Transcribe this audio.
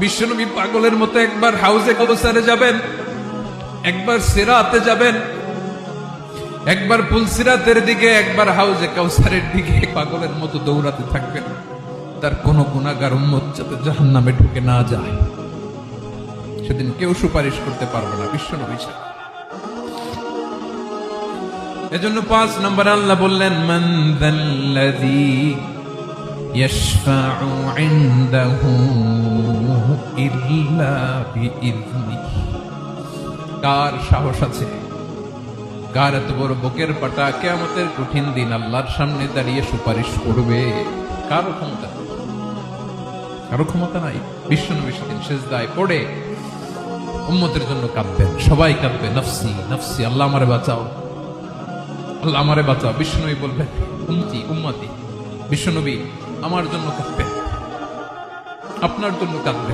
বিশ্বনবী পাগলের মতো একবার হাউজে কাউসারে যাবেন, একবার সিরাতে যাবেন, একবার পুলসিরাতের দিকে, একবার হাউজে কাউসারের দিকে পাগলের মতো দৌড়াতে থাকবেন। তার কোন গুনাহগার উম্মত যাতে জাহান্নামে ঢুকে না যায়, সেদিন কেউ সুপারিশ করতে পারবে না বিশ্বনবী ছাড়া। এজন্য 5 নম্বরে আল্লাহ বললেন, মান যাল্লাযী ইয়াশফাউ ইনদাহু ইল্লা বিইযনিহি। কার সাহস আছে, কার এত বড় বুকের পাটা কিয়ামতের কঠিন দিন আল্লাহর সামনে দাঁড়িয়ে সুপারিশ করবে? কারো ক্ষমতা নেই, কারো ক্ষমতা নাই। বিশ্বনবী সেদিন সিজদায় পড়ে উম্মতের জন্য কাঁদবেন, সবাই কাঁদবে, নফসি নফসি, আল্লাহ আমারে বাঁচাও, আল্লাহ আমারে বাঁচাও। বিশ্বনবী বলবেন, উম্মতি উম্মতি। বিশ্বনবী আমার জন্য কাঁদবেন, আপনার জন্য কাঁদবেন।